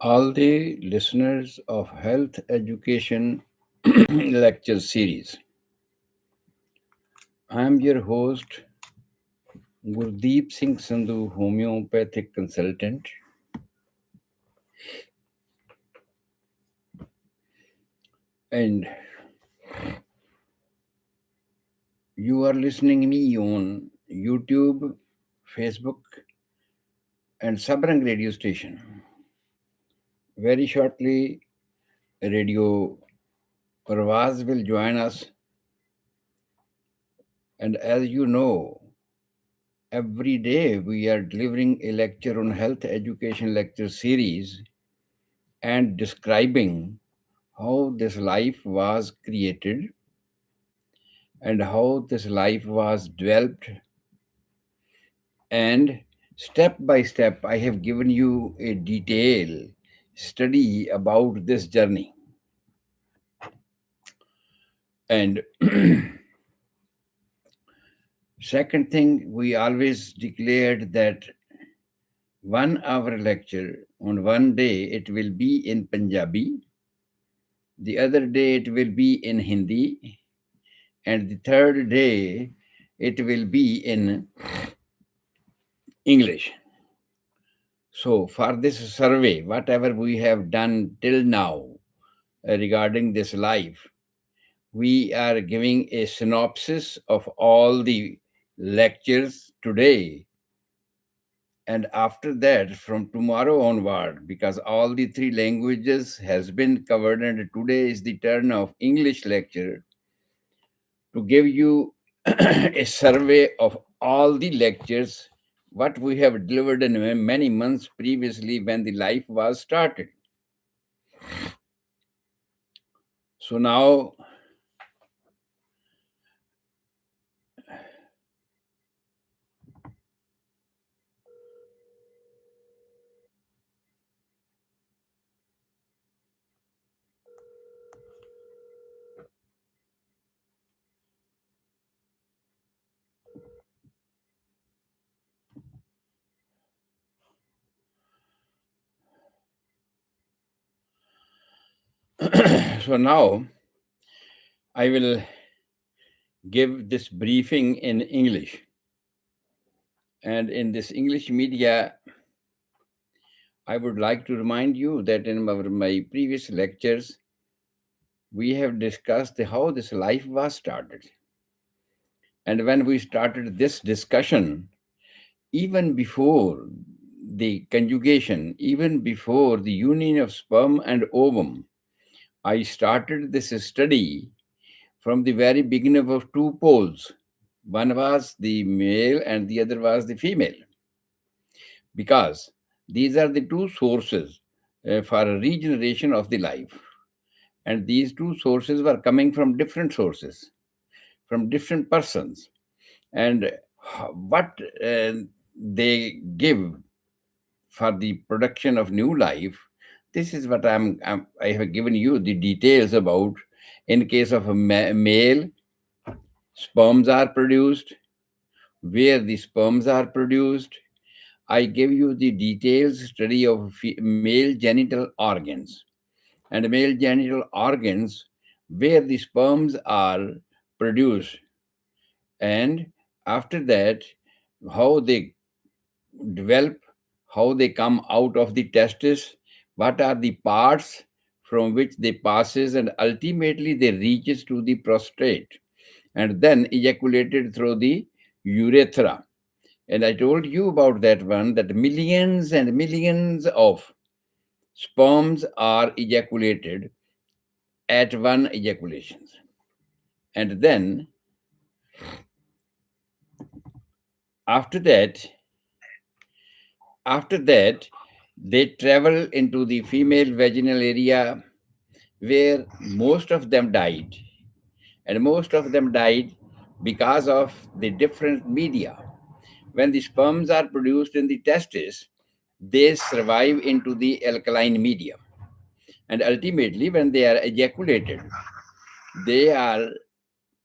all the listeners of Health Education Lecture Series. I am your host, Gurdeep Singh Sandhu, homeopathic consultant, and you are listening me on YouTube, Facebook, and Sabrang radio station. Very shortly, Radio Parvaz will join us, and as you know, every day we are delivering a lecture on Health Education Lecture Series and describing how this life was created and how this life was developed. And step by step, I have given you a detailed study about this journey. And second thing, we always declared that 1 hour lecture on one day it will be in Punjabi, the other day it will be in Hindi, and the third day it will be in English. So, for this survey, whatever we have done till now regarding this life, we are giving a synopsis of all the lectures today. And after that, from tomorrow onward, because all the three languages has been covered, and today is the turn of English lecture, to give you a survey of all the lectures what we have delivered in many months previously when the life was started. So now, so now I will give this briefing in English. And in this English media, I would like to remind you that in my previous lectures, we have discussed how this life was started. And when we started this discussion, even before the conjugation, even before the union of sperm and ovum, I started this study from the very beginning of two poles. One was the male and the other was the female, because these are the two sources for a regeneration of the life. And these two sources were coming from different sources, from different persons. And what they give for the production of new life, this is what I have given you the details about. In case of a male, sperms are produced, where the sperms are produced. I give you the detailed study of male genital organs and male genital organs where the sperms are produced, and after that, how they develop, how they come out of the testis, what are the parts from which they passes, and ultimately they reaches to the prostate and then ejaculated through the urethra. And I told you about that one, that millions and millions of sperms are ejaculated at one ejaculation. And then after that, after that, they travel into the female vaginal area where most of them died. And most of them died because of the different media. When the sperms are produced in the testis, they survive into the alkaline media. And ultimately, when they are ejaculated, they are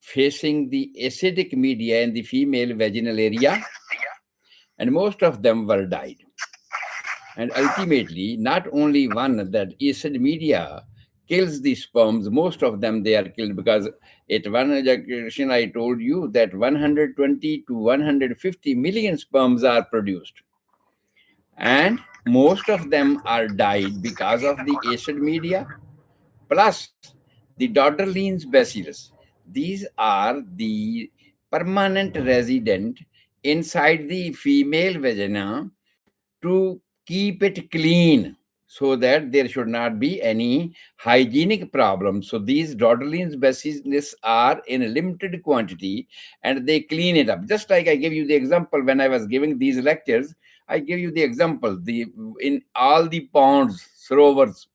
facing the acidic media in the female vaginal area, and most of them were died. And ultimately, not only one, that acid media kills the sperms, most of them they are killed because at one ejaculation, I told you that 120 to 150 million sperms are produced. And most of them are died because of the acid media plus the Dodderlines bacillus. These are the permanent resident inside the female vagina to keep it clean so that there should not be any hygienic problems. So these Dodderlines bacillus are in a limited quantity and they clean it up. Just like I gave you the example when I was giving these lectures, I give you the example. The in all the ponds, sarovars,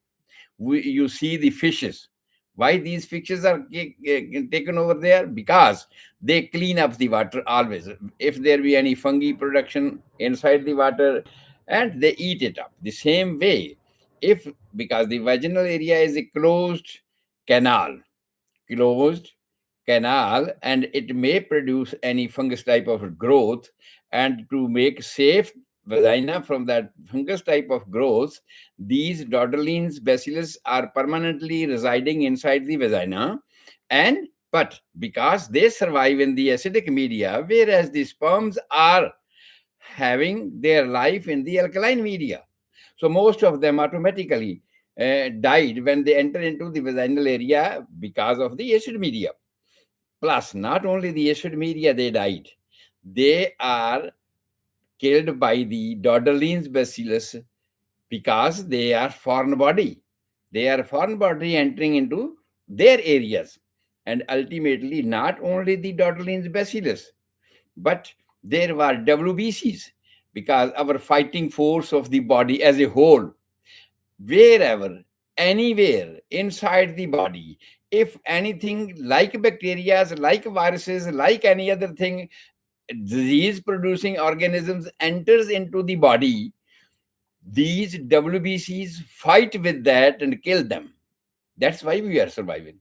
you see the fishes. Why these fishes are taken over there? Because they clean up the water always. If there be any fungi production inside the water, and they eat it up. The same way, if because the vaginal area is a canal, closed canal, and it may produce any fungus type of growth, and to make safe vagina from that fungus type of growth, these Dodderlines bacillus are permanently residing inside the vagina. And but because they survive in the acidic media, whereas the sperms are having their life in the alkaline media, so most of them automatically died when they enter into the vaginal area because of the acid media. Plus, not only the acid media they died, they are killed by the Dodderlines bacillus because they are foreign body. They are foreign body entering into their areas. And ultimately, not only the Dodderlines bacillus, but there were WBCs because our fighting force of the body as a whole, wherever, anywhere inside the body, if anything like bacteria, like viruses, like any other thing, disease producing organisms enters into the body, these WBCs fight with that and kill them. That's why we are surviving.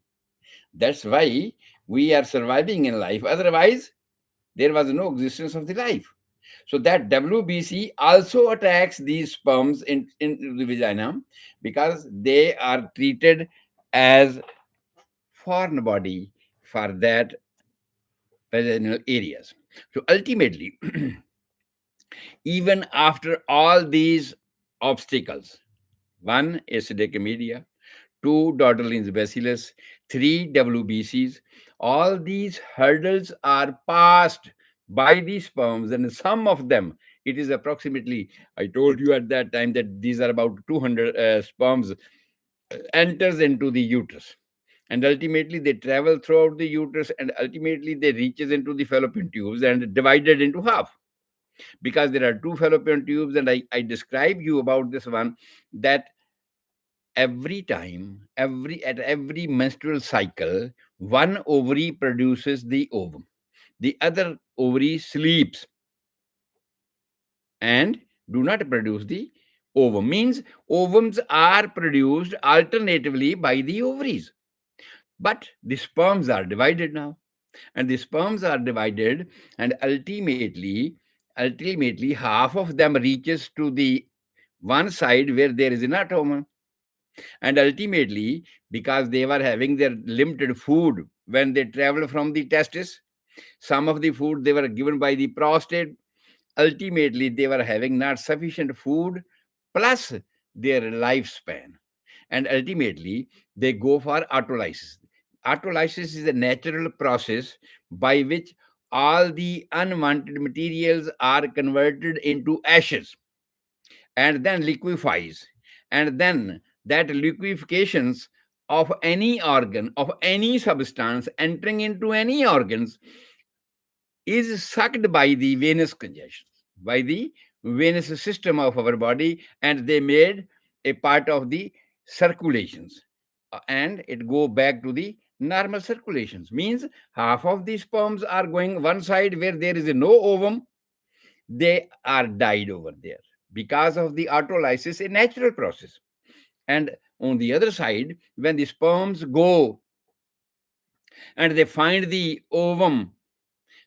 That's why we are surviving in life. Otherwise, there was no existence of the life. So that WBC also attacks these sperms in the vagina because they are treated as foreign body for that vaginal areas. So ultimately, even after all these obstacles, one acidic media, two Dodderlines bacillus, three WBCs, all these hurdles are passed by these sperms, and some of them, it is approximately, I told you at that time that these are about 200 sperms enters into the uterus, and ultimately they travel throughout the uterus, and ultimately they reaches into the fallopian tubes and divided into half, because there are two fallopian tubes. And I describe you about this one, that every time, every menstrual cycle, one ovary produces the ovum, the other ovary sleeps and do not produce the ovum. Means ovums are produced alternatively by the ovaries, but the sperms are divided now, and the sperms are divided, and ultimately half of them reaches to the one side where there is an ovum. And ultimately, because they were having their limited food when they traveled from the testis, some of the food they were given by the prostate, ultimately they were having not sufficient food plus their lifespan, and ultimately they go for autolysis. Autolysis is a natural process by which all the unwanted materials are converted into ashes and then liquefies, and then that liquefations of any organ, of any substance entering into any organs, is sucked by the venous congestion, by the venous system of our body, and they made a part of the circulations. And it go back to the normal circulations. Means half of the sperms are going one side where there is no ovum, they are died over there because of the autolysis, a natural process. And on the other side, when the sperms go and they find the ovum,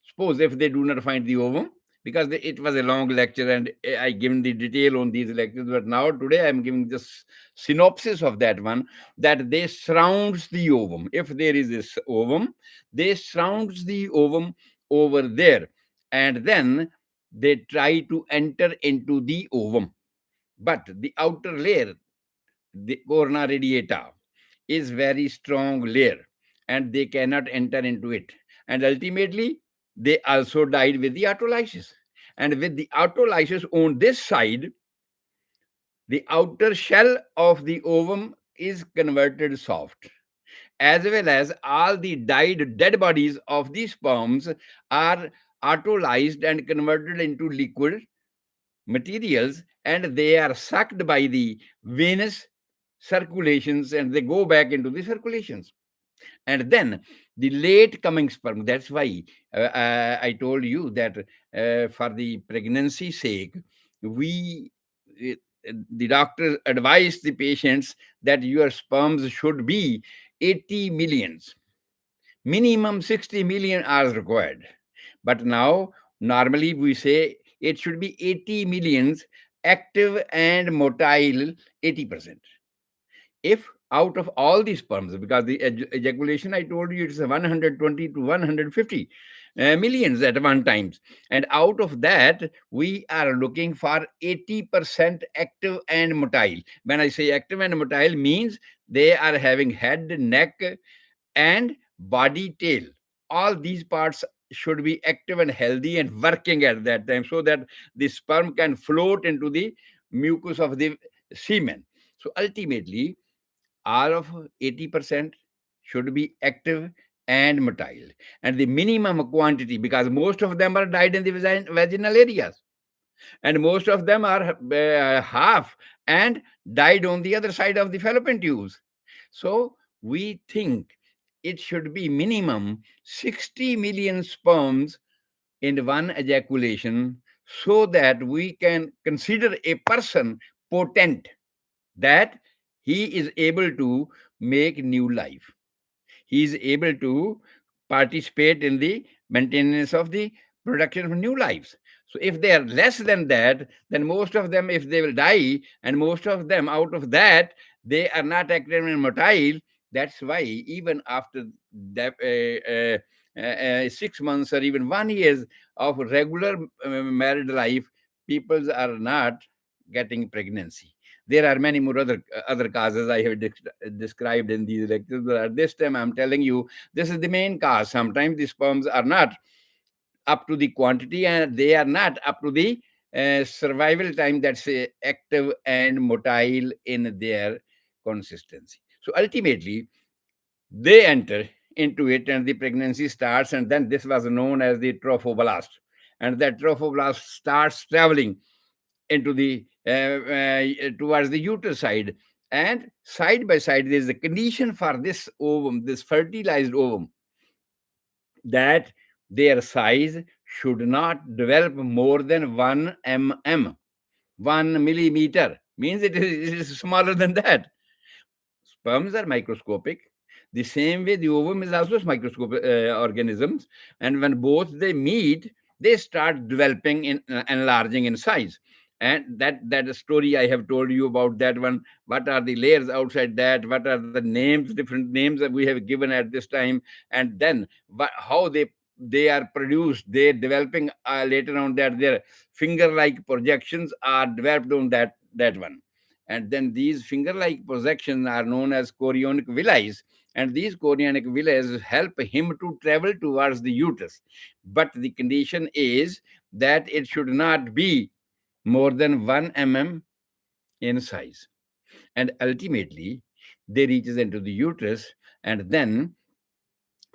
suppose if they do not find the ovum, because it was a long lecture and I given the detail on these lectures. But now today I'm giving this synopsis of that one, that they surrounds the ovum. If there is this ovum, they surrounds the ovum over there, and then they try to enter into the ovum. But the outer layer, the corona radiata, is very strong layer, and they cannot enter into it. And ultimately, they also died with the autolysis. And with the autolysis on this side, the outer shell of the ovum is converted soft, as well as all the died dead bodies of the sperms are autolyzed and converted into liquid materials, and they are sucked by the venous circulations, and they go back into the circulations. And then the late coming sperm, that's why I told you that for the pregnancy sake, we uh, the doctor advised the patients that your sperms should be 80 millions. Minimum 60 million are required. But now, normally we say it should be 80 millions active and motile 80%. If out of all these sperms, because the ejaculation, I told you, it's 120 to 150 millions at one times, and out of that we are looking for 80% active and motile. When I say active and motile, means they are having head, neck, and body, tail. All these parts should be active and healthy and working at that time, so that the sperm can float into the mucus of the semen. So ultimately, all of 80% should be active and motile. And the minimum quantity, because most of them are died in the vaginal areas, and most of them are half and died on the other side of the fallopian tubes. So we think it should be minimum 60 million sperms in one ejaculation, so that we can consider a person potent, that he is able to make new life. He is able to participate in the maintenance of the production of new lives. So if they are less than that, then most of them, if they will die, and most of them out of that, they are not active and motile. That's why even after that, 6 months or even 1 year of regular married life, people are not getting pregnancy. There are many more other causes I have described in these lectures, but at this time I'm telling you this is the main cause. Sometimes the sperms are not up to the quantity, and they are not up to the survival time, that's active and motile in their consistency. So ultimately, they enter into it, and the pregnancy starts, and then this was known as the trophoblast. And that trophoblast starts traveling into the towards the uterus side, and side by side there is a condition for this ovum, this fertilized ovum, that their size should not develop more than 1 mm. 1 millimeter means it is smaller than that. Sperms are microscopic. The same way the ovum is also microscopic organisms, and when both they meet, they start developing in enlarging in size. And that story I have told you about that one. What are the layers outside that? What are the names? Different names that we have given at this time, and then how they are produced. They're developing later on, that their finger-like projections are developed on that one. And then these finger-like projections are known as chorionic villi, and these chorionic villi help him to travel towards the uterus. But the condition is that it should not be more than 1 mm in size. And ultimately, they reaches into the uterus, and then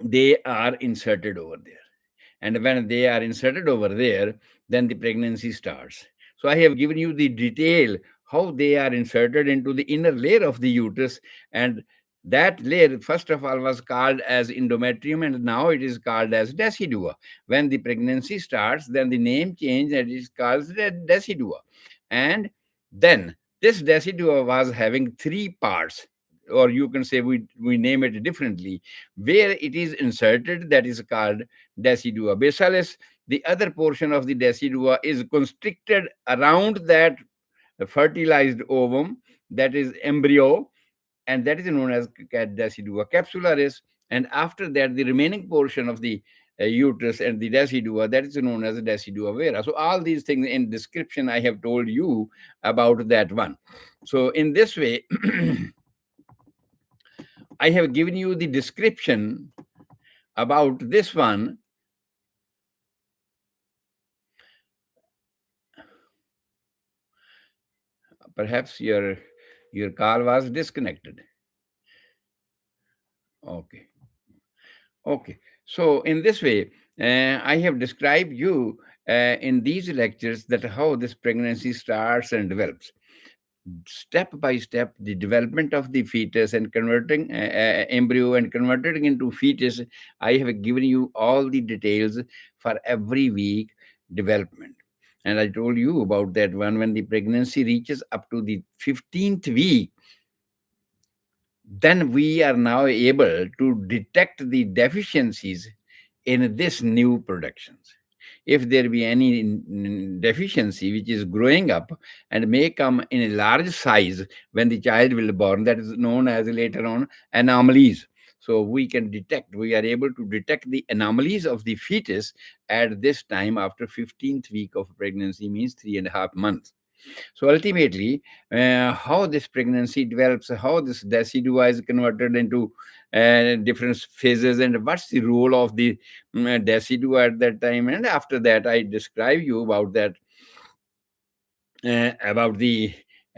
they are inserted over there. And when they are inserted over there, then the pregnancy starts. So I have given you the detail how they are inserted into the inner layer of the uterus. And that layer, first of all, was called as endometrium, and now it is called as decidua. When the pregnancy starts, then the name change, and it is called decidua. And then this decidua was having three parts, or you can say we name it differently. Where it is inserted, that is called decidua basalis. the other portion of the decidua is constricted around that fertilized ovum, that is embryo, and that is known as decidua capsularis. And after that, the remaining portion of the uterus and the decidua, that is known as decidua vera. So all these things in description I have told you about that one. So in this way, I have given you the description about this one. Perhaps your call was disconnected. Okay. Okay. So in this way, I have described you in these lectures that how this pregnancy starts and develops. Step by step, the development of the fetus and converting embryo and converting into fetus. I have given you all the details for every week development. And I told you about that one. When the pregnancy reaches up to the 15th week, then we are now able to detect the deficiencies in this new productions. If there be any deficiency which is growing up and may come in a large size when the child will born, that is known as later on anomalies. So we can detect, we are able to detect the anomalies of the fetus at this time after 15th week of pregnancy, means 3.5 months. So ultimately, how this pregnancy develops, how this decidua is converted into different phases, and what's the role of the decidua at that time. And after that, I describe you about the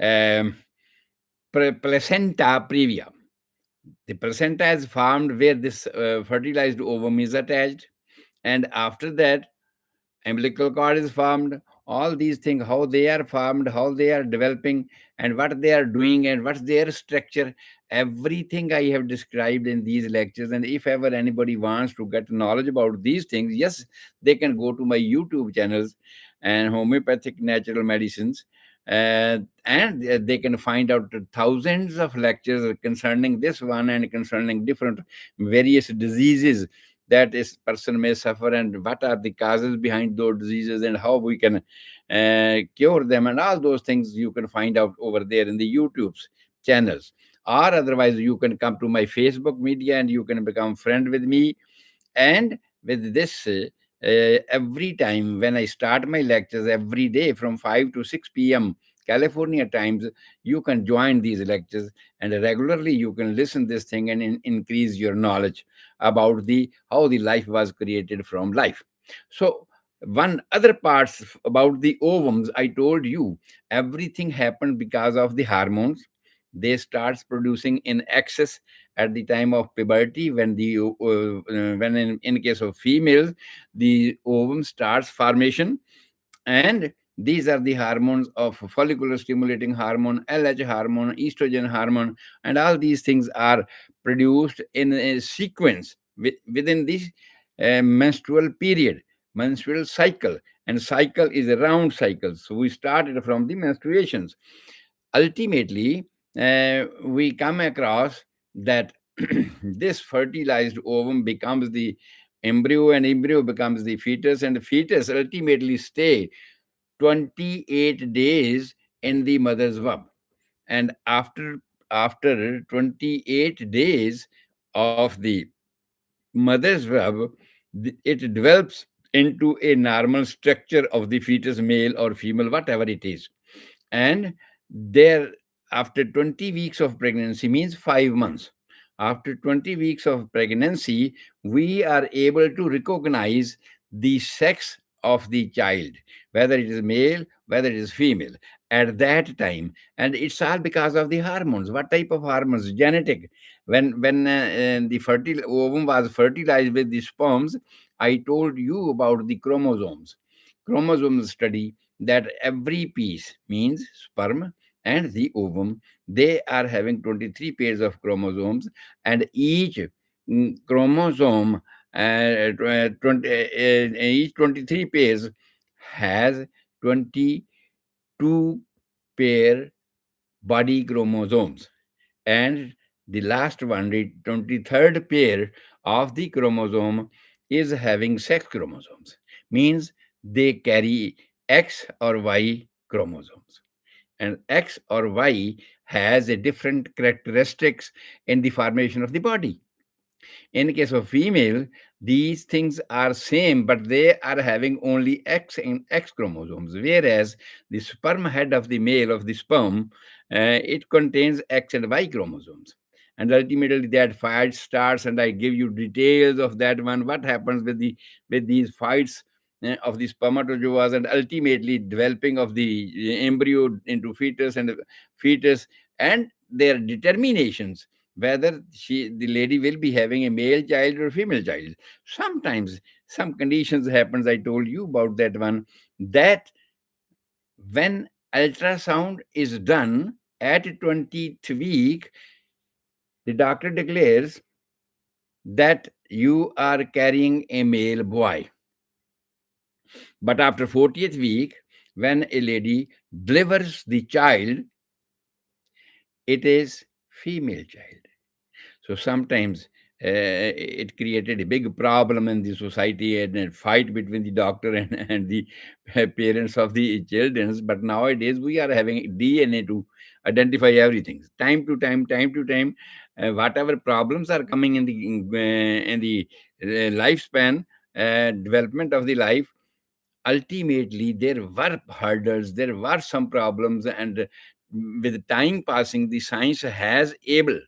um, placenta previa. The placenta is formed where this fertilized ovum is attached, and after that umbilical cord is formed. All these things, how they are formed, how they are developing, and what they are doing, and what's their structure, everything I have described in these lectures. And if ever anybody wants to get knowledge about these things, yes, they can go to my YouTube channels and homeopathic natural medicines, and they can find out thousands of lectures concerning this one and concerning different various diseases that this person may suffer, and what are the causes behind those diseases, and how we can cure them, and all those things you can find out over there in the YouTube's channels. Or otherwise, you can come to my Facebook media and you can become friend with me. And with this, every time when I start my lectures every day from 5 to 6 p.m. California times, you can join these lectures, and regularly you can listen this thing and increase your knowledge about the how the life was created from life. So one other parts about the ovums, I told you everything happened because of the hormones. They starts producing in excess at the time of puberty, when when in case of females, the ovum starts formation. And these are the hormones of follicular stimulating hormone, LH hormone, estrogen hormone, and all these things are produced in a sequence within this menstrual period, menstrual cycle. And cycle is a round cycle, so we started from the menstruations. Ultimately, we come across that this fertilized ovum becomes the embryo, and embryo becomes the fetus, and the fetus ultimately stay 28 days in the mother's womb. And after 28 days of the mother's womb, it develops into a normal structure of the fetus, male or female, whatever it is. And there, after 20 weeks of pregnancy, means 5 months, after 20 weeks of pregnancy, we are able to recognize the sex of the child, whether it is male, whether it is female, at that time. And it's all because of the hormones. What type of hormones? Genetic. When the fertile ovum was fertilized with the sperms, I told you about the chromosomes. Chromosomes study that every piece, means sperm and the ovum, they are having 23 pairs of chromosomes, and each chromosome, 20, each 23 pairs has 22 pair body chromosomes. And the last one, the 23rd pair of the chromosome, is having sex chromosomes. means they carry X or Y chromosomes. And X or Y has a different characteristics in the formation of the body. In case of female, these things are same, but they are having only X and X chromosomes, whereas the sperm head of the male of the sperm, it contains X and Y chromosomes. And ultimately, that fight starts, and I give you details of that one. What happens with these fights of the spermatozoas, and ultimately developing of the embryo into fetus and fetus, and their determinations whether the lady will be having a male child or a female child. Sometimes some conditions happens, I told you about that one, that when ultrasound is done at 20th week, the doctor declares that you are carrying a male boy. But after 40th week, when a lady delivers the child, it is female child. So sometimes it created a big problem in the society and a fight between the doctor and the parents of the children. But nowadays we are having DNA to identify everything. Time to time, whatever problems are coming in the lifespan, development of the life, ultimately there were hurdles, there were some problems, and with time passing, the science is able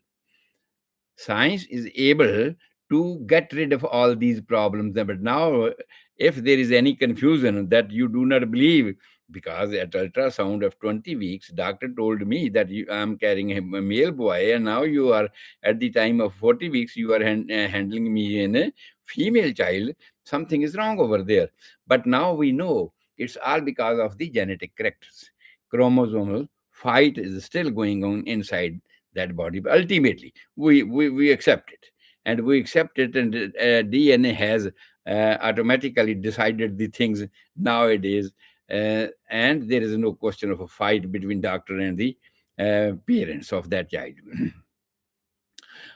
to get rid of all these problems. But now, if there is any confusion that you do not believe, because at ultrasound of 20 weeks, doctor told me that I'm carrying a male boy, and now you are at the time of 40 weeks, you are handling me in a female child. Something is wrong over there. But now we know it's all because of the genetic characters. Chromosomal fight is still going on inside that body. But ultimately, we accept it, and we accept it, and DNA has automatically decided the things nowadays, and there is no question of a fight between doctor and the parents of that child.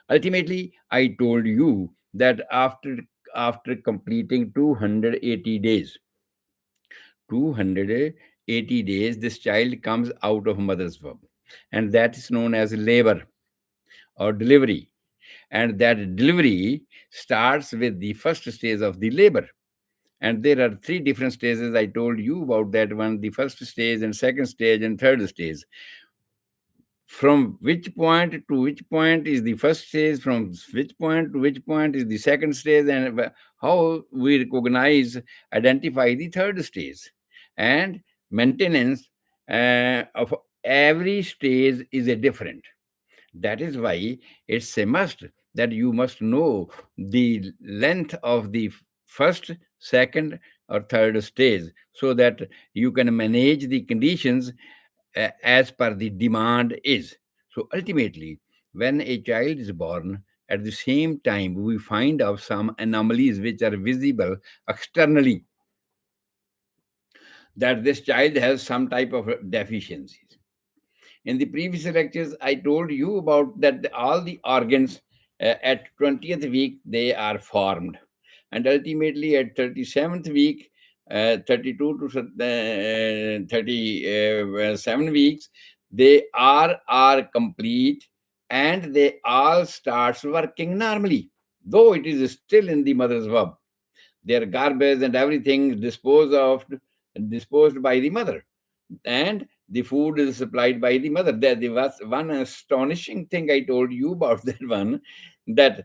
Ultimately, I told you that after completing 280 days, 280 days, this child comes out of mother's womb, and that is known as labor or delivery. And that delivery starts with the first stage of the labor. And there are three different stages. I told you about that one, the first stage and second stage and third stage. From which point to which point is the first stage, from which point to which point is the second stage, and how we recognize, identify the third stage. And maintenance of every stage is a different. That is why it's a must that you must know the length of the first, second, or third stage, so that you can manage the conditions as per the demand is. So ultimately, when a child is born, at the same time, we find out some anomalies which are visible externally, that this child has some type of deficiencies. In the previous lectures, I told you about that all the organs at 20th week they are formed, and ultimately at 37th week, 32 to 37 weeks, they are complete, and they all starts working normally, though it is still in the mother's womb. Their garbage and everything disposed by the mother, and the food is supplied by the mother. There was one astonishing thing I told you about that one, that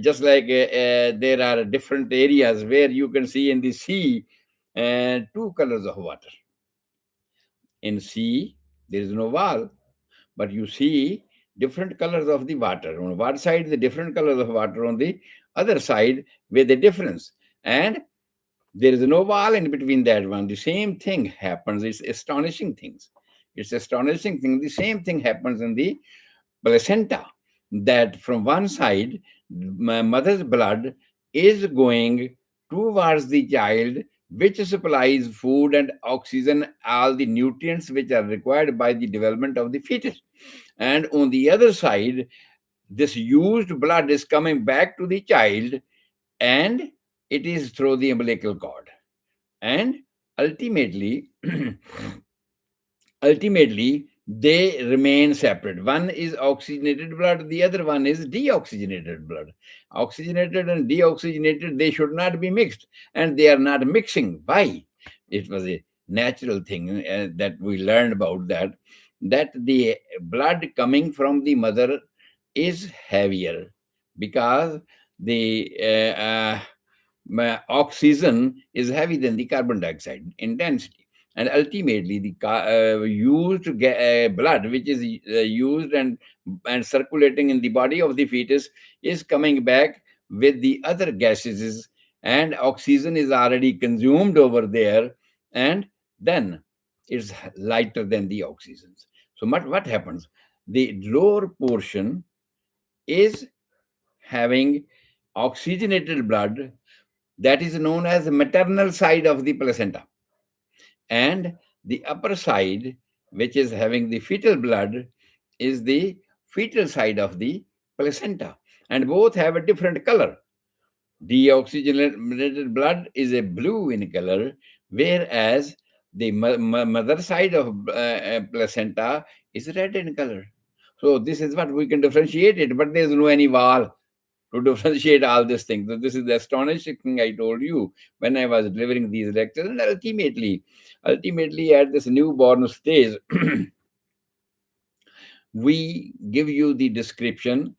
just like there are different areas where you can see in the sea two colors of water. In sea, there is no wall, but you see different colors of the water. On one side, the different colors of water, on the other side, with the difference. And there is no wall in between that one. The same thing happens. It's astonishing things. It's astonishing thing. The same thing happens in the placenta. That from one side, my mother's blood is going towards the child, which supplies food and oxygen, all the nutrients which are required by the development of the fetus. And on the other side, this used blood is coming back to the child, and it is through the umbilical cord. and ultimately ultimately they remain separate. One is oxygenated blood, the other one is deoxygenated blood. Oxygenated and deoxygenated, they should not be mixed, and they are not mixing. Why? It was a natural thing that we learned about, that the blood coming from the mother is heavier, because the oxygen is heavy than the carbon dioxide intensity. And ultimately the used blood which is used and circulating in the body of the fetus is coming back with the other gases, and oxygen is already consumed over there, and then it's lighter than the oxygens. So what happens, the lower portion is having oxygenated blood, that is known as the maternal side of the placenta, and the upper side, which is having the fetal blood, is the fetal side of the placenta, and both have a different color. Deoxygenated blood is a blue in color, whereas the mother side of placenta is red in color. So this is what we can differentiate it, but there's no any wall to differentiate all these things. So this is the astonishing thing I told you when I was delivering these lectures. And ultimately at this newborn stage, we give you the description,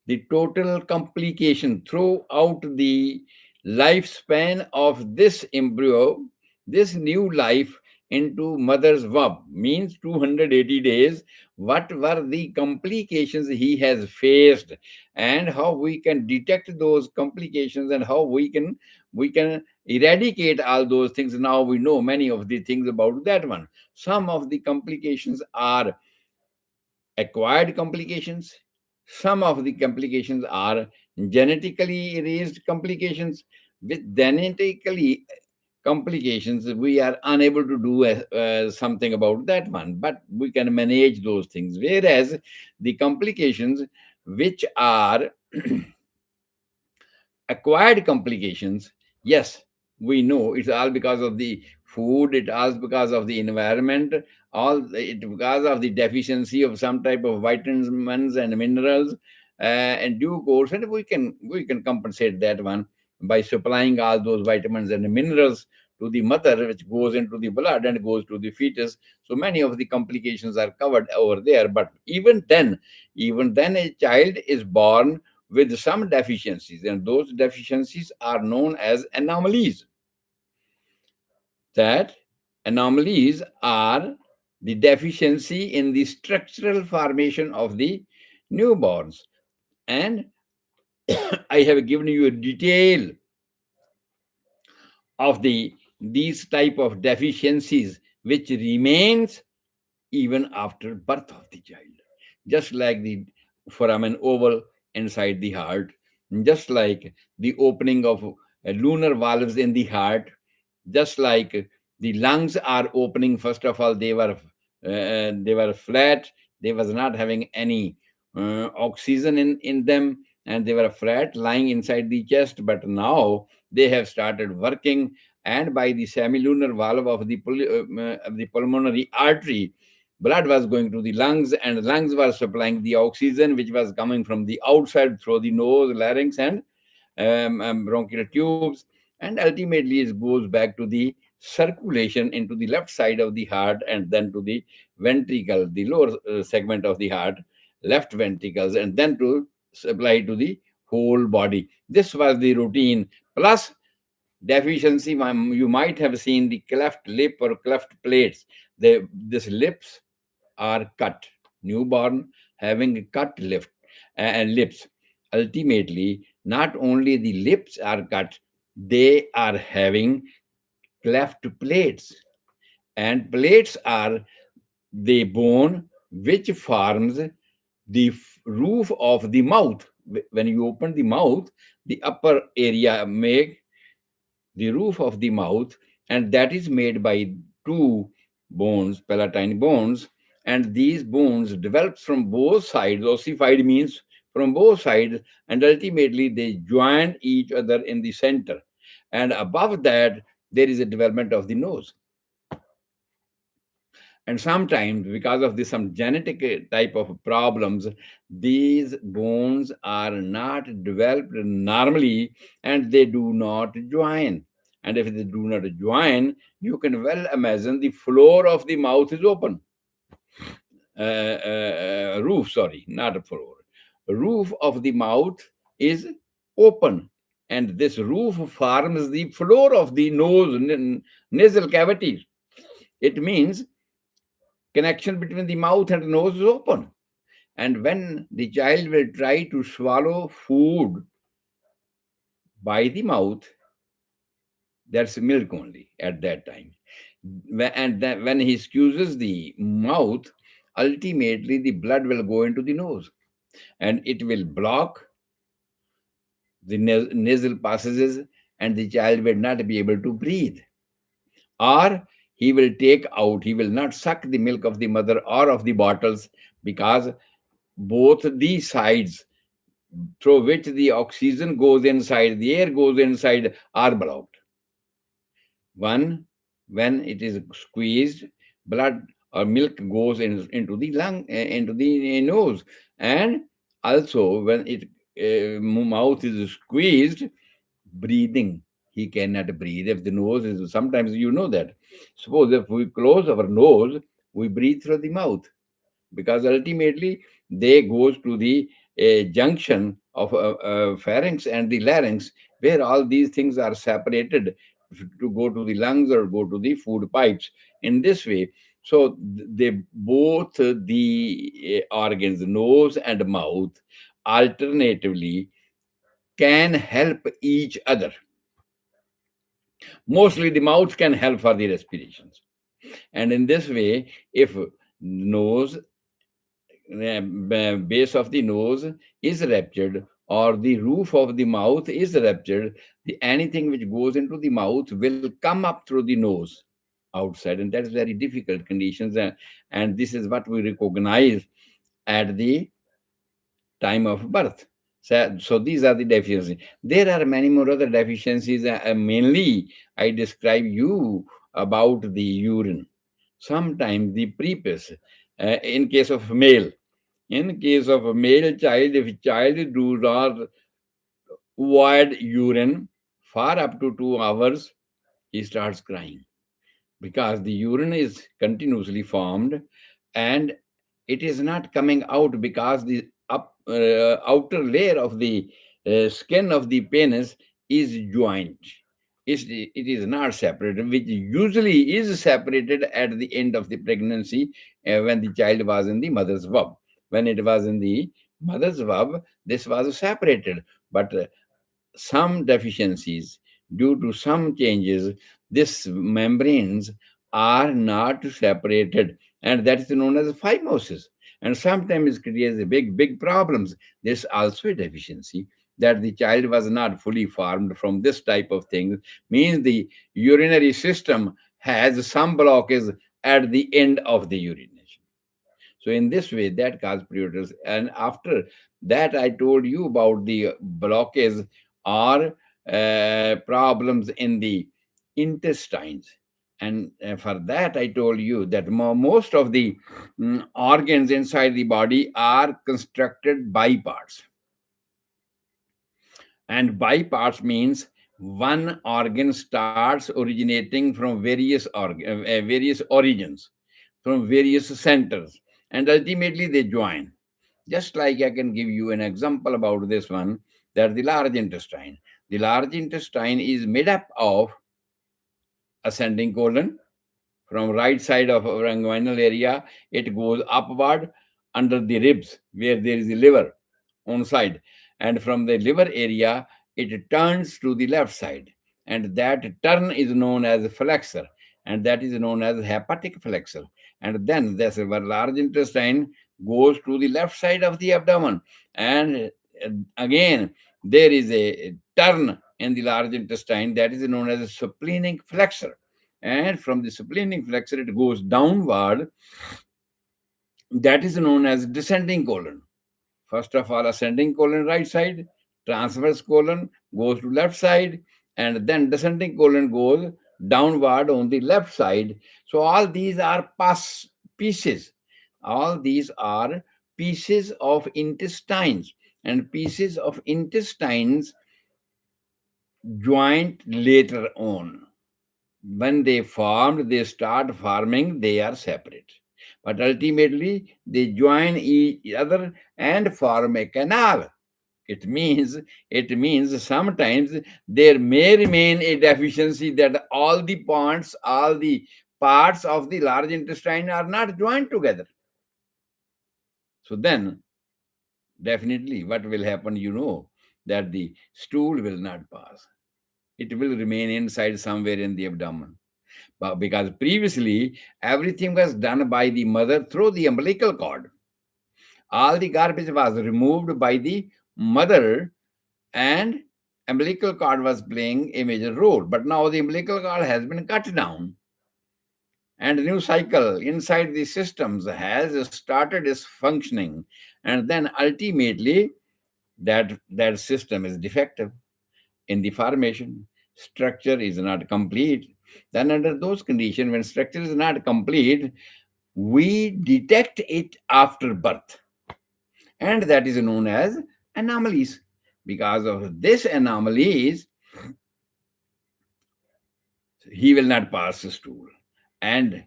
the total complication throughout the lifespan of this embryo, this new life into mother's womb, means 280 days. What were the complications he has faced, and how we can detect those complications, and how we can eradicate all those things. Now we know many of the things about that one. Some of the complications are acquired complications. Some of the complications are genetically raised complications. With genetically complications, we are unable to do something about that one, but we can manage those things. Whereas the complications which are acquired complications, yes, we know it's all because of the food, it all because of the environment, all it because of the deficiency of some type of vitamins and minerals in due course, and we can compensate that one by supplying all those vitamins and minerals to the mother, which goes into the blood and goes to the fetus. So many of the complications are covered over there. But even then a child is born with some deficiencies, and those deficiencies are known as anomalies. That anomalies are the deficiency in the structural formation of the newborns. And I have given you a detail of these type of deficiencies which remains even after birth of the child. Just like the foramen oval inside the heart, just like the opening of lunar valves in the heart, just like the lungs are opening. First of all, they were flat. They was not having any oxygen in them, and they were flat, lying inside the chest. But now they have started working, and by the semilunar valve of the pulmonary artery, blood was going to the lungs, and lungs were supplying the oxygen which was coming from the outside through the nose, larynx, and bronchial tubes, and ultimately it goes back to the circulation into the left side of the heart, and then to the ventricle, the lower segment of the heart, left ventricles, and then to supply to the whole body. This was the routine. Plus deficiency, you might have seen the cleft lip or cleft plates. These lips are cut. Newborn having cut lip and lips. Ultimately, not only the lips are cut, they are having cleft plates. And plates are the bone which forms the roof of the mouth. When you open the mouth, the upper area make the roof of the mouth, and that is made by two bones, palatine bones, and these bones develops from both sides. Ossified means from both sides, and ultimately they join each other in the center. And above that, there is a development of the nose. And sometimes, because of this some genetic type of problems, these bones are not developed normally, and they do not join. And if they do not join, you can well imagine the floor of the mouth is open. Roof, sorry, not a floor. Roof of the mouth is open, and this roof forms the floor of the nose, nasal cavity. It means connection between the mouth and nose is open. And when the child will try to swallow food by the mouth, that's milk only at that time. And then when he squeezes the mouth, ultimately the blood will go into the nose and it will block the nasal passages, and the child will not be able to breathe. Or he will not suck the milk of the mother or of the bottles, because both the sides through which the oxygen goes inside, the air goes inside, are blocked. One, when it is squeezed, blood or milk goes into the lung, into the nose, and also when it mouth is squeezed, breathing. He cannot breathe if the nose is. Sometimes you know that. Suppose if we close our nose, we breathe through the mouth, because ultimately they goes to the junction of pharynx and the larynx, where all these things are separated to go to the lungs or go to the food pipes in this way. So they both the organs, nose and mouth, alternatively can help each other. Mostly the mouth can help for the respirations, and in this way, if nose base of the nose is ruptured, or the roof of the mouth is ruptured, the anything which goes into the mouth will come up through the nose outside, and that is very difficult conditions. And this is what we recognize at the time of birth. So these are the deficiencies. There are many more other deficiencies. Mainly, I describe you about the urine. Sometimes the prepuce, in case of male, in case of a male child, if child do not avoid urine for up to 2 hours, he starts crying, because the urine is continuously formed, and it is not coming out because the outer layer of the skin of the penis is joint. It is not separated, which usually is separated at the end of the pregnancy, when the child was in the mother's womb. When it was in the mother's womb, this was separated. But some deficiencies, due to some changes, these membranes are not separated, and that is known as phimosis. And sometimes it creates a big problems. There's also a deficiency, that the child was not fully formed from this type of thing, means the urinary system has some blockage at the end of the urination. So in this way, that causes pruritus. And after that, I told you about the blockage or problems in the intestines. And for that, I told you that most of the organs inside the body are constructed by parts. And by parts means one organ starts originating from various origins, from various centers, and ultimately they join. Just like I can give you an example about this one, that the large intestine. The large intestine is made up of ascending colon. From right side of our inguinal area, it goes upward under the ribs, where there is a liver on side, and from the liver area it turns to the left side, and that turn is known as flexor, and that is known as hepatic flexor. And then this large intestine goes to the left side of the abdomen, and again there is a turn in the large intestine, that is known as a splenic flexor, and from the splenic flexor it goes downward, that is known as descending colon. First of all, ascending colon right side, transverse colon goes to left side, and then descending colon goes downward on the left side. So all these are pieces. All these are pieces of intestines, and pieces of intestines joint later on. When they formed, they start forming, they are separate. But ultimately, they join each other and form a canal. It means sometimes there may remain a deficiency that all the parts of the large intestine are not joined together. So then, definitely, what will happen? That the stool will not pass. It will remain inside somewhere in the abdomen. But because previously everything was done by the mother through the umbilical cord. All the garbage was removed by the mother, and umbilical cord was playing a major role. But now the umbilical cord has been cut down, and a new cycle inside the systems has started its functioning, and then ultimately that system is defective in the formation. Structure is not complete. Then under those conditions, when structure is not complete, we detect it after birth, and that is known as anomalies. Because of this anomalies, he will not pass the stool. And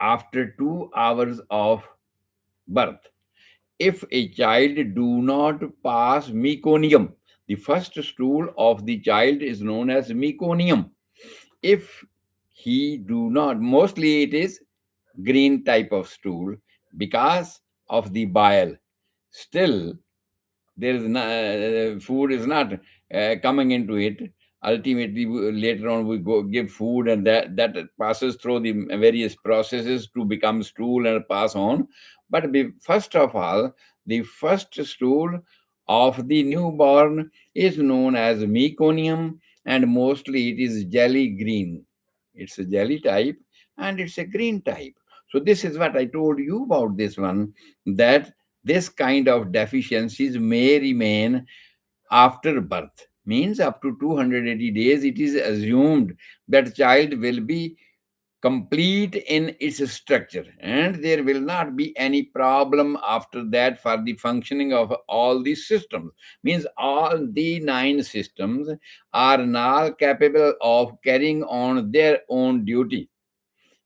after 2 hours of birth, if a child do not pass meconium, the first stool of the child is known as meconium. If he do not, mostly it is green type of stool because of the bile. Still, there is food is not coming into it. Ultimately, later on we go give food, and that passes through the various processes to become stool and pass on. But first of all, the first stool of the newborn is known as meconium, and mostly it is jelly green. It's a jelly type, and it's a green type. So this is what I told you about this one, that this kind of deficiencies may remain after birth. Means up to 280 days, it is assumed that child will be complete in its structure, and there will not be any problem after that for the functioning of all these systems. Means all the nine systems are now capable of carrying on their own duty.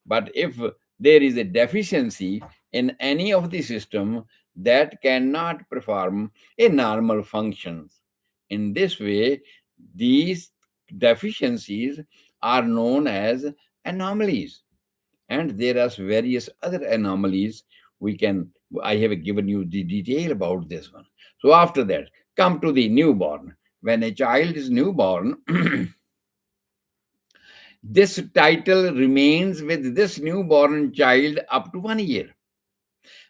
But if there is a deficiency in any of the system, that cannot perform a normal functions. In this way, these deficiencies are known as anomalies. And there are various other anomalies. I have given you the detail about this one. So after that, come to the newborn. When a child is newborn, this title remains with this newborn child up to 1 year.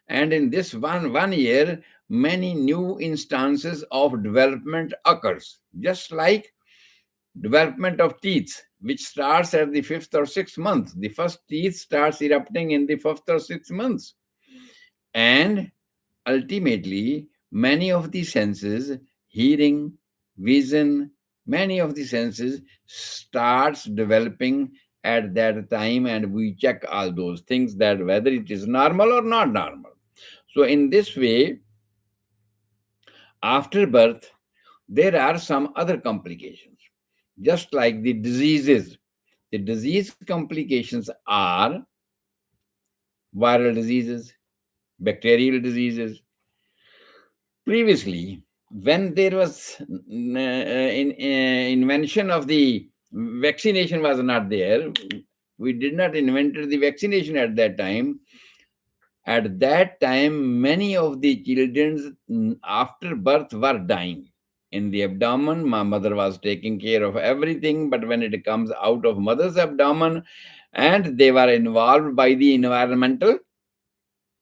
And in this one year, many new instances of development occurs, just like development of teeth, which starts at the fifth or sixth month. The first teeth starts erupting in the fifth or sixth months. And ultimately, many of the senses, hearing, vision, many of the senses starts developing at that time, and we check all those things that whether it is normal or not normal. So in this way, after birth, there are some other complications, just like the diseases. The disease complications are viral diseases, bacterial diseases. Previously, when there was invention of the vaccination was not there, we did not invent the vaccination at that time. At that time, many of the children after birth were dying. In the abdomen, my mother was taking care of everything, but when it comes out of mother's abdomen, and they were involved by the environmental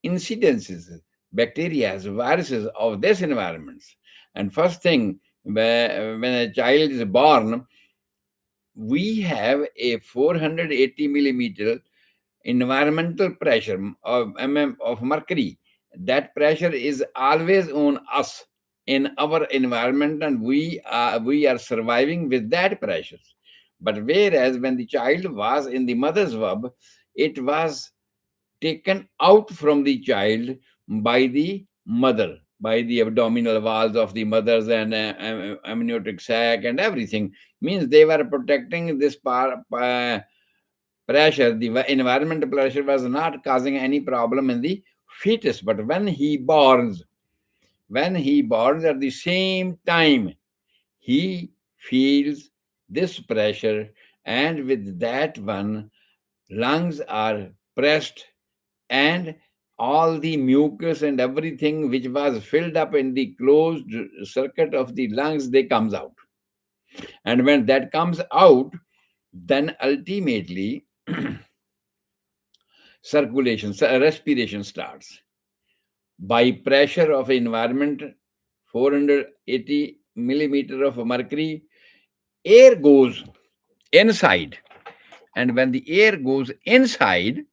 incidences, bacteria, viruses of this environments. And first thing, when a child is born, we have a 480 millimeter environmental pressure of of mercury. That pressure is always on us in our environment, and we are surviving with that pressure. But whereas when the child was in the mother's womb, it was taken out from the child by the mother, by the abdominal walls of the mothers and amniotic sac and everything. Means they were protecting this pressure. The environmental pressure was not causing any problem in the fetus. But when he borns at the same time, he feels this pressure, and with that one, lungs are pressed, and all the mucus and everything which was filled up in the closed circuit of the lungs, they comes out. And when that comes out, then ultimately respiration starts by pressure of environment. 480 millimeter of mercury, air goes inside. And when the air goes inside,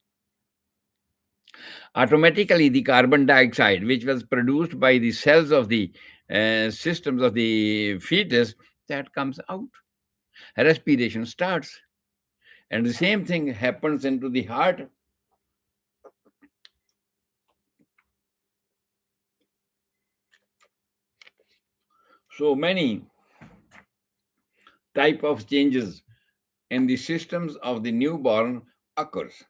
automatically the carbon dioxide, which was produced by the cells of the systems of the fetus, that comes out. Respiration starts. And the same thing happens into the heart. So many type of changes in the systems of the newborn occurs.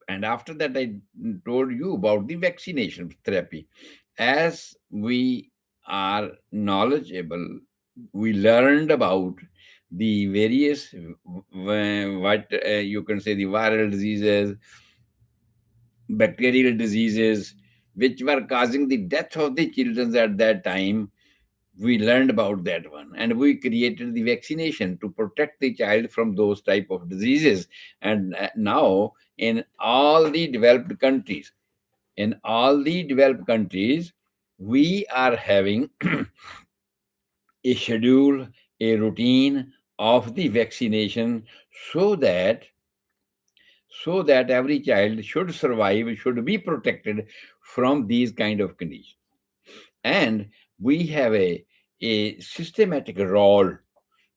And after that, I told you about the vaccination therapy. As we are knowledgeable, we learned about the various, what you can say, the viral diseases, bacterial diseases, which were causing the death of the children at that time. We learned about that one, and we created the vaccination to protect the child from those type of diseases. And now in all the developed countries, we are having a schedule, a routine of the vaccination, so that every child should survive, should be protected from these kind of conditions. And we have a systematic role,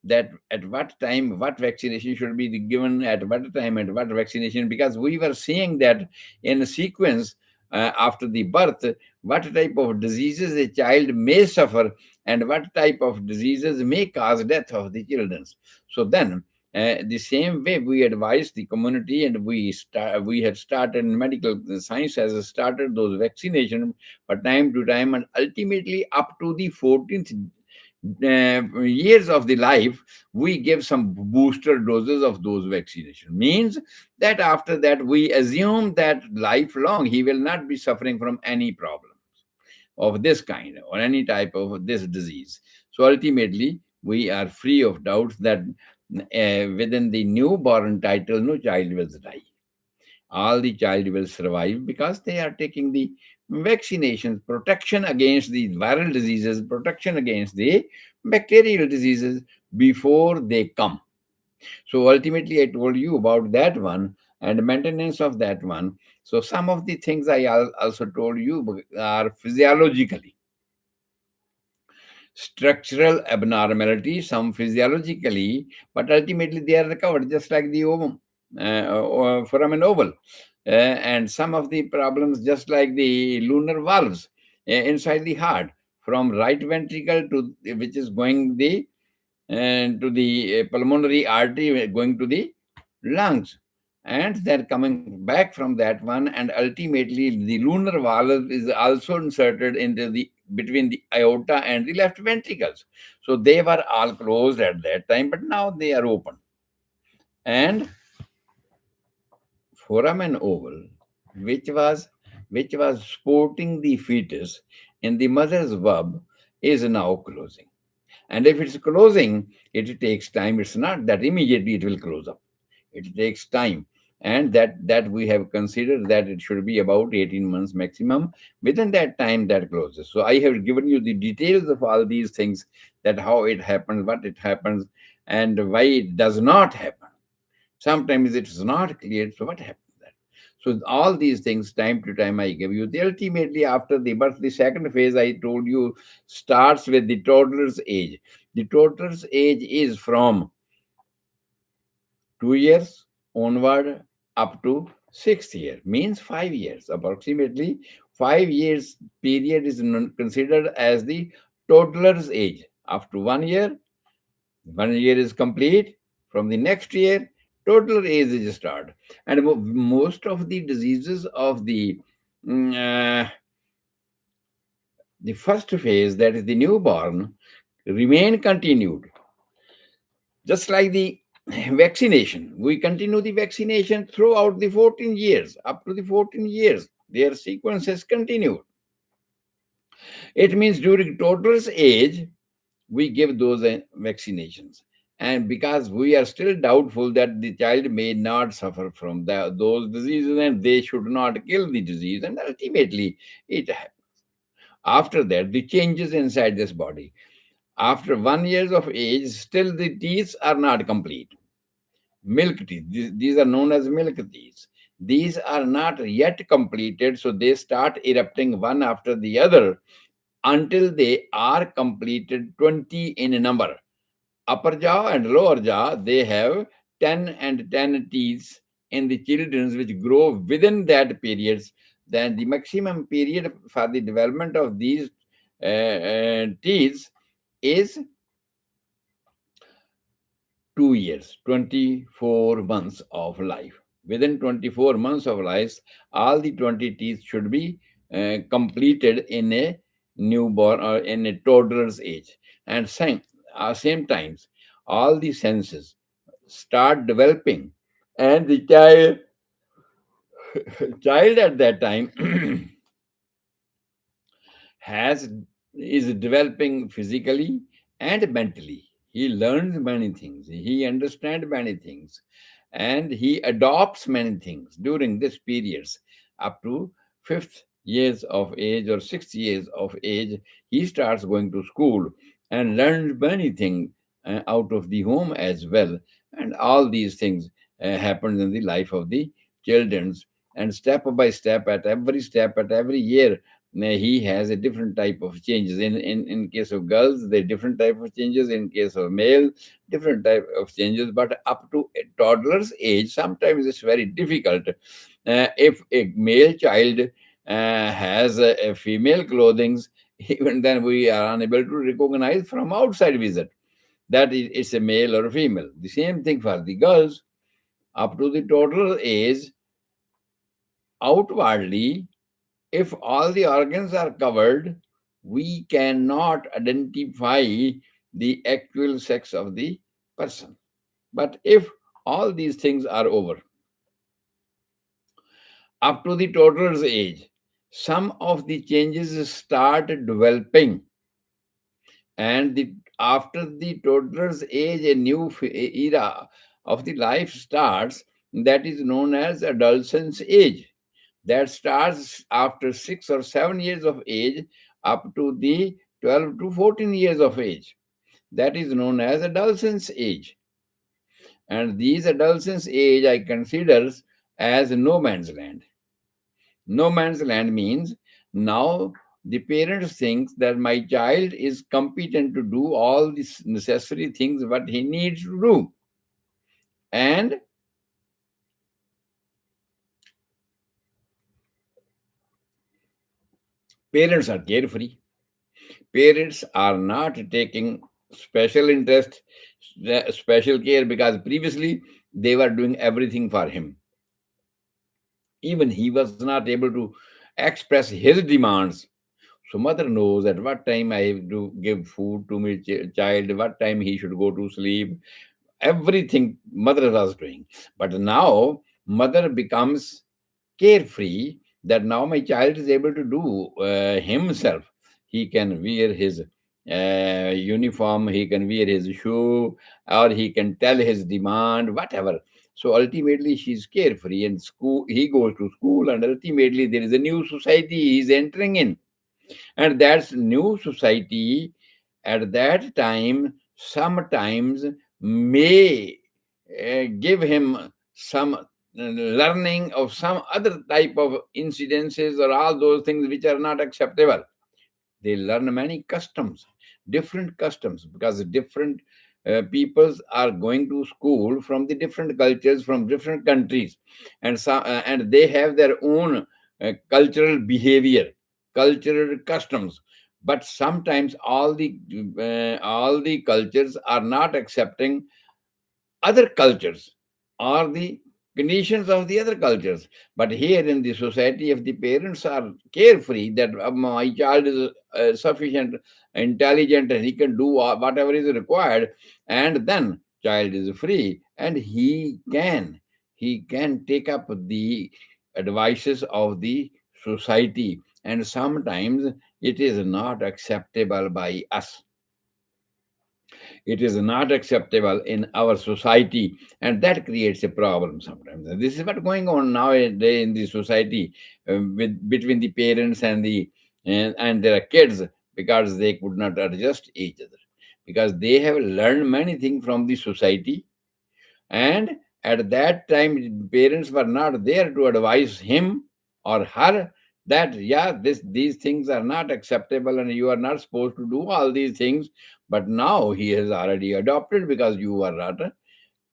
that at what time what vaccination should be given, at what time and what vaccination, because we were seeing that in a sequence, after the birth, what type of diseases a child may suffer, and what type of diseases may cause death of the children. So then, the same way we advise the community, and we have started, medical science has started those vaccination for time to time, and ultimately up to the 14th years of the life, we give some booster doses of those vaccination. Means that after that, we assume that lifelong he will not be suffering from any problem of this kind or any type of this disease. So ultimately, we are free of doubts that within the newborn title, no child will die. All the child will survive because they are taking the vaccinations, protection against the viral diseases, protection against the bacterial diseases before they come. So ultimately, I told you about that one and maintenance of that one. So some of the things I also told you are physiologically structural abnormality, some physiologically, but ultimately they are recovered, just like the ovum or foramen oval. And some of the problems, just like the lunar valves inside the heart, from right ventricle to which is going the and to the pulmonary artery going to the lungs, and then coming back from that one, and ultimately the lunar valve is also inserted into the between the aorta and the left ventricles. So they were all closed at that time, but now they are open. And foramen oval, which was supporting the fetus in the mother's womb, is now closing. And if it's closing, it takes time. It's not that immediately it will close up. It takes time. And that we have considered that it should be about 18 months maximum. Within that time, that closes. So I have given you the details of all these things, that how it happens, what it happens, and why it does not happen. Sometimes it is not clear. So what happens then? So all these things, time to time, I give you. The ultimately after the birth, the second phase I told you starts with the toddler's age. The toddler's age is from 2 years onward up to sixth year, means 5 years. Approximately 5 years period is considered as the toddler's age. After 1 year, 1 year is complete. From the next year, toddler age is start. And most of the diseases of mm, uh, the first phase, that is the newborn, remain continued. Just like the vaccination, we continue the vaccination throughout the 14 years. Up to the 14 years, their sequences continue. It means during toddler's age, we give those vaccinations. And because we are still doubtful that the child may not suffer from those diseases and they should not kill the disease, and ultimately it happens. After that, the changes inside this body. After 1 years of age, still the teeth are not complete. Milk teeth, these are known as milk teeth. These are not yet completed, so they start erupting one after the other until they are completed 20 in number. Upper jaw and lower jaw, they have 10 and 10 teeth in the children which grow within that periods. Then the maximum period for the development of these teeth is 2 years, 24 months of life. Within 24 months of life, all the 20 teeth should be completed in a newborn or in a toddler's age. And same times, all the senses start developing. And the child at that time has is developing physically and mentally. He learns many things, he understands many things, and he adopts many things during this periods. Up to fifth years of age or 6 years of age, he starts going to school and learns many things out of the home as well. And all these things happens in the life of the children's. And step by step, at every year, he has a different type of changes. In case of girls, there are different type of changes. In case of male, different type of changes. But up to a toddler's age, sometimes it's very difficult. If a male child has a female clothing, even then we are unable to recognize from outside visit that it's a male or a female. The same thing for the girls. Up to the toddler age, outwardly, if all the organs are covered, we cannot identify the actual sex of the person. But if all these things are over, up to the toddler's age, some of the changes start developing. And after the toddler's age, a new era of the life starts, that is known as adolescence age. That starts after 6 or 7 years of age up to the 12 to 14 years of age. That is known as adolescence age. And these adolescence age I consider as no man's land. No man's land means now the parents think that my child is competent to do all these necessary things what he needs to do. And parents are carefree. Parents are not taking special interest, special care, because previously they were doing everything for him. Even he was not able to express his demands. So mother knows at what time I have to give food to my child, what time he should go to sleep. Everything mother was doing. But now mother becomes carefree, that now my child is able to do himself. He can wear his uniform, he can wear his shoe, or he can tell his demand, whatever. So ultimately, she's carefree, and school. He goes to school, and ultimately, there is a new society he's entering in, and that's new society. At that time, sometimes may give him some learning of some other type of incidences or all those things which are not acceptable. They learn many customs, different customs, because different peoples are going to school from the different cultures, from different countries, and they have their own cultural behavior, cultural customs. But sometimes all the cultures are not accepting other cultures or the conditions of the other cultures. But here in the society, if the parents are carefree that my child is sufficient, intelligent, and he can do whatever is required, and then child is free and he can take up the advices of the society, and sometimes it is not acceptable by us, it is not acceptable in our society, and that creates a problem sometimes. And this is what going on nowadays in the society, with between the parents and their kids, because they could not adjust each other, because they have learned many things from the society, and at that time parents were not there to advise him or her that, yeah, these things are not acceptable and you are not supposed to do all these things. But now he has already adopted, because you are not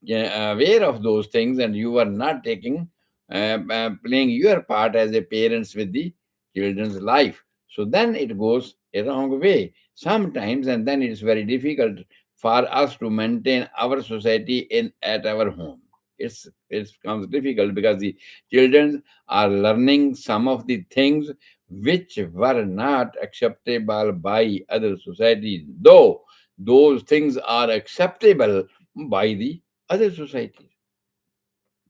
aware of those things, and you are not taking playing your part as a parents with the children's life. So then it goes a wrong way sometimes, and then it's very difficult for us to maintain our society in at our home. It becomes difficult because the children are learning some of the things which were not acceptable by other societies, though those things are acceptable by the other societies.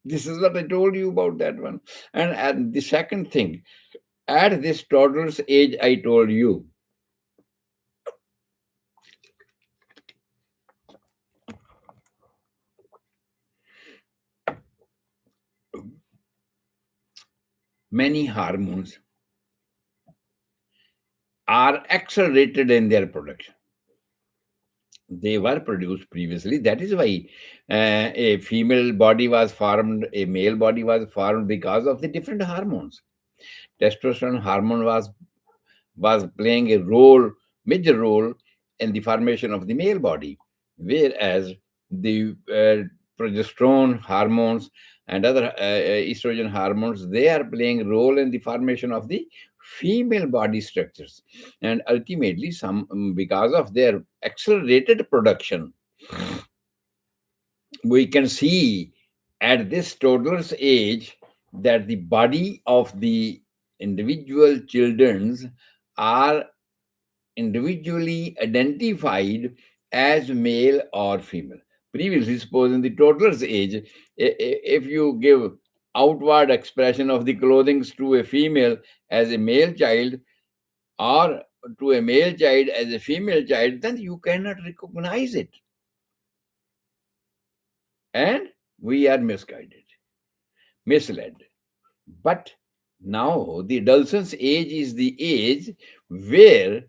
This is what I told you about that one. And the second thing, at this toddler's age, I told you, many hormones are accelerated in their production. They were produced previously. That is why a female body was formed, a male body was formed, because of the different hormones. Testosterone hormone was playing a role, major role, in the formation of the male body, whereas the progesterone hormones and other estrogen hormones, they are playing a role in the formation of the female body structures. And ultimately, some because of their accelerated production, we can see at this toddler's age that the body of the individual children's are individually identified as male or female. Previously, suppose in the toddler's age, if you give outward expression of the clothing to a female as a male child, or to a male child as a female child, then you cannot recognize it. And we are misguided, misled. But now the adolescence age is the age where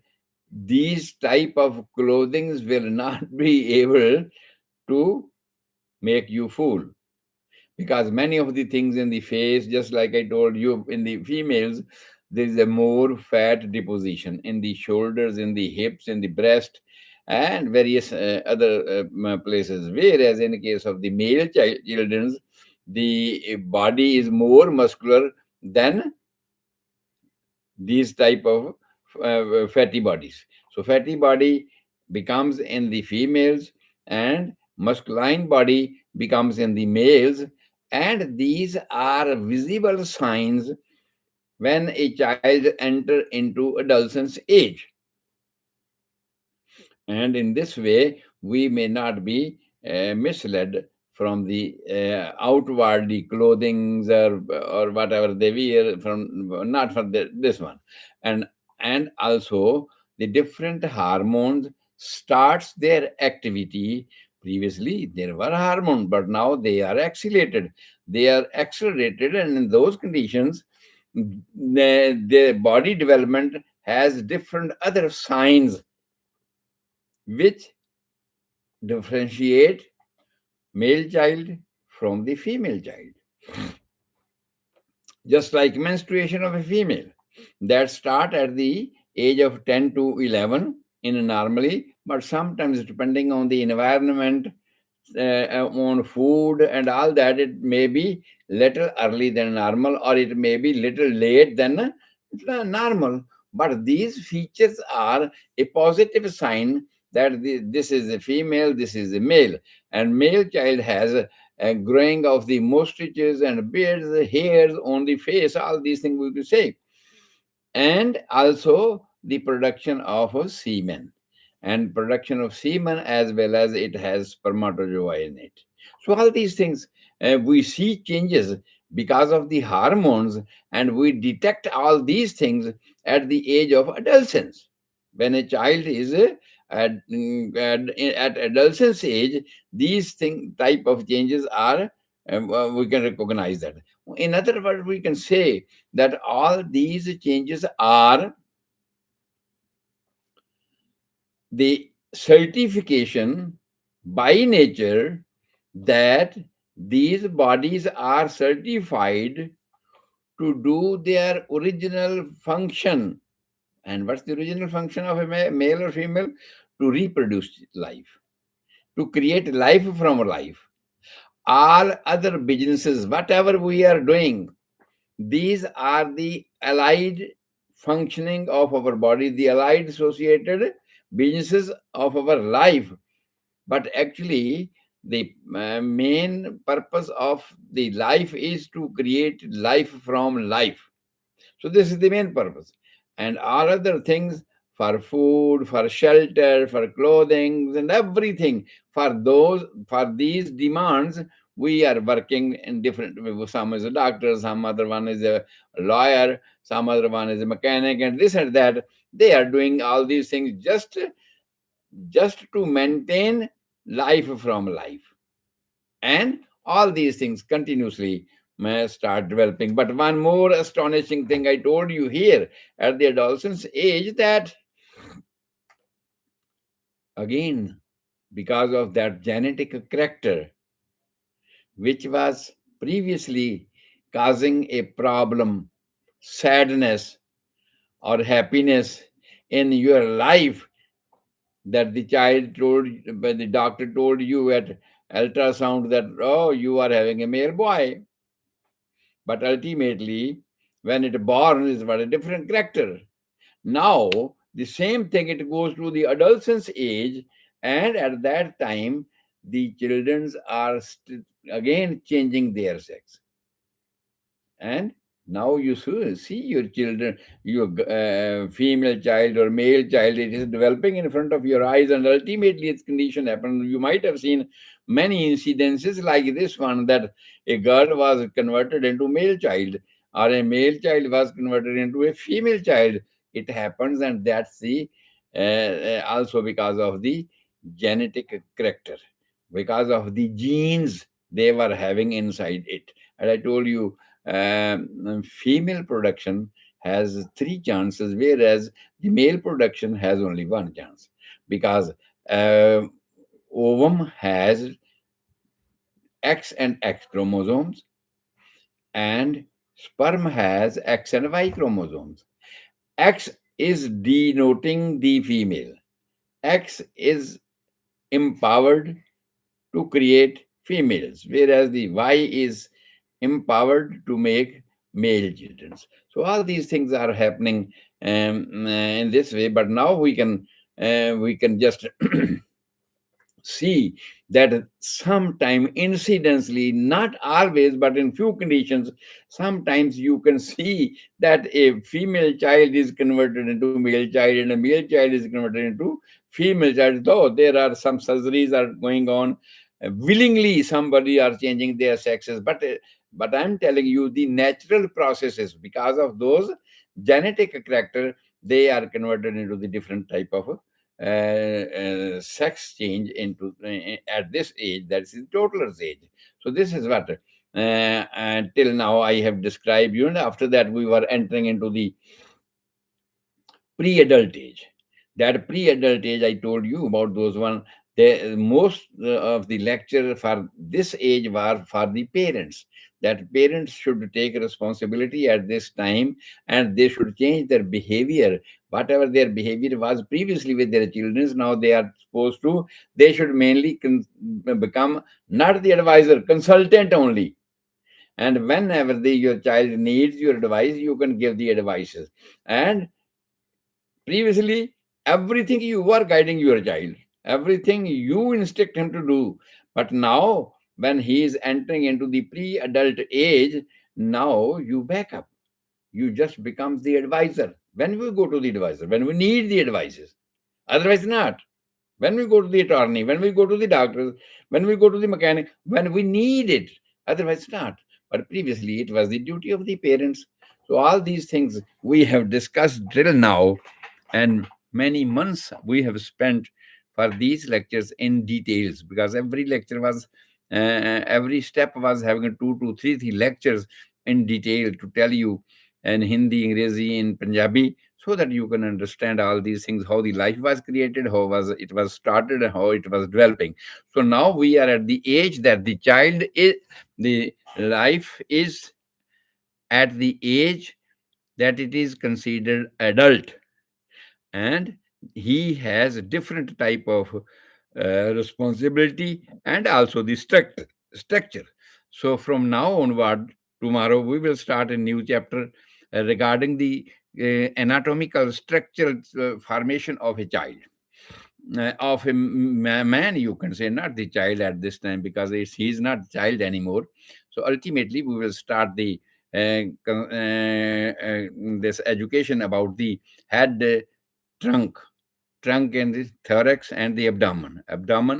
these type of clothings will not be able to make you fool, because many of the things in the face, just like I told you, in the females there is a more fat deposition in the shoulders, in the hips, in the breast, and various other places, whereas in the case of the children's, the body is more muscular than these type of fatty bodies. So fatty body becomes in the females, and masculine body becomes in the males, and these are visible signs when a child enter into adolescence age. And in this way we may not be misled from the outwardly clothings, or whatever they wear, from not for this one. And also the different hormones starts their activity. Previously there were hormones, but now they are accelerated, and in those conditions the body development has different other signs which differentiate male child from the female child. Just like menstruation of a female that start at the age of 10 to 11, in normally, but sometimes depending on the environment, on food and all that, it may be little early than normal, or it may be little late than normal. But these features are a positive sign that this is a female, this is a male, and male child has a growing of the mustaches and beards, hairs on the face, all these things we could say, and also the production of a semen, and production of semen as well as it has spermatozoa in it. So all these things, we see changes because of the hormones, and we detect all these things at the age of adolescence. When a child is at adolescence age, these type of changes are, we can recognize that. In other words, we can say that all these changes are the certification by nature that these bodies are certified to do their original function. And what's the original function of a male or female? To reproduce life, to create life from life. All other businesses, whatever we are doing, these are the allied functioning of our body, the allied associated businesses of our life. But actually, the main purpose of the life is to create life from life. So this is the main purpose. And all other things, for food, for shelter, for clothing, and everything, for these demands, we are working in different. Some is a doctor, some other one is a lawyer, some other one is a mechanic, and this and that. They are doing all these things just to maintain life from life. And all these things continuously may start developing. But one more astonishing thing I told you here at the adolescence age, that again, because of that genetic character, which was previously causing a problem, sadness, or happiness in your life, that the child told, but the doctor told you at ultrasound that, oh, you are having a male boy. But ultimately, when it born, is what a different character. Now, the same thing, it goes to the adolescence age, and at that time, the children are again changing their sex. And now you see your children, your female child or male child, it is developing in front of your eyes, and ultimately its condition happens. You might have seen many incidences like this one, that a girl was converted into male child, or a male child was converted into a female child. It happens, and that's the also because of the genetic character, because of the genes they were having inside it. And I told you, female production has three chances, whereas the male production has only one chance, because uh, ovum has X and X chromosomes, and sperm has X and Y chromosomes. X is denoting the female. X is empowered to create females, whereas the Y is empowered to make male children. So all these things are happening in this way. But now we can just see that sometime incidentally, not always, but in few conditions, sometimes you can see that a female child is converted into male child, and a male child is converted into female child. Though there are some surgeries are going on, willingly somebody are changing their sexes, but I'm telling you, the natural processes, because of those genetic character, they are converted into the different type of sex change into at this age, that's in toddler's age. So this is what until now I have described you, and after that we were entering into the pre-adult age. That pre-adult age I told you about, those one, the most of the lecture for this age were for the parents, that parents should take responsibility at this time, and they should change their behavior whatever their behavior was previously with their children, now they are supposed to, they should mainly become not the advisor, consultant only. And whenever your child needs your advice, you can give the advices. And previously, everything you were guiding your child, everything you instruct him to do. But now, when he is entering into the pre-adult age, now you back up. You just become the advisor. When we go to the advisor, when we need the advices, otherwise not. When we go to the attorney, when we go to the doctor, when we go to the mechanic, when we need it, otherwise not. But previously, it was the duty of the parents. So all these things we have discussed till now, and many months we have spent for these lectures in details, because every lecture was, every step was having three lectures in detail to tell you in Hindi, English, in Punjabi, so that you can understand all these things, how the life was created, how was it was started, and how it was developing. So now we are at the age that the life is at the age that it is considered adult, and he has a different type of responsibility and also the structure. So from now onward, tomorrow we will start a new chapter regarding the anatomical structural formation of a child, of a man, you can say, not the child at this time, because he's not child anymore. So ultimately we will start the this education about the head, trunk trunk and the thorax and the abdomen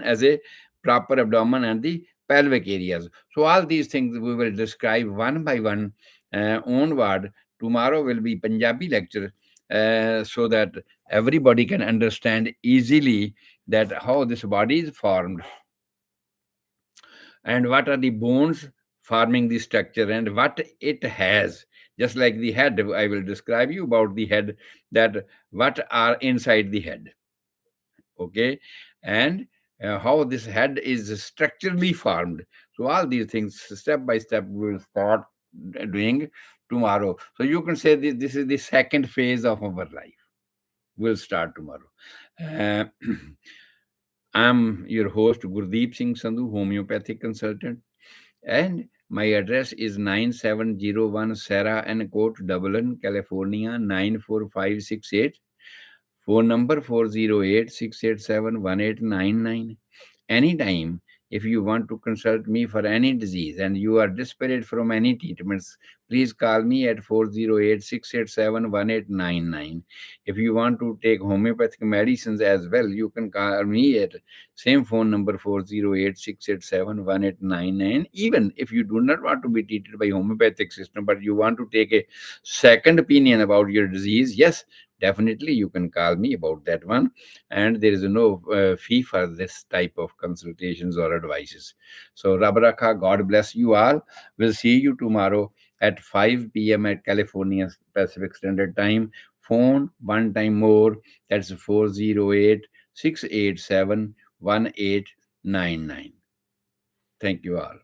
as a proper abdomen, and the pelvic areas. So all these things we will describe one by one onward. Tomorrow will be Punjabi lecture, so that everybody can understand easily that how this body is formed, and what are the bones forming the structure, and what it has. Just like the head, I will describe you about the head, that what are inside the head. Okay. And how this head is structurally formed. So all these things, step by step, we will start doing tomorrow. So you can say this is the second phase of our life. We'll start tomorrow. uh, I'm your host, Gurdeep Singh Sandhu, homeopathic consultant, and my address is 9701 Sarah and Court, Dublin, California 94568. Phone number 408-687-1899. Anytime, if you want to consult me for any disease and you are desperate from any treatments, please call me at 408-687-1899. If you want to take homeopathic medicines as well, you can call me at same phone number 408-687-1899. Even if you do not want to be treated by homeopathic system, but you want to take a second opinion about your disease, yes, definitely you can call me about that one. And there is no fee for this type of consultations or advices. So Rabarakha, God bless you all. We'll see you tomorrow at 5 p.m. at California Pacific Standard Time. Phone one time more, that's 408-687-1899. Thank you all.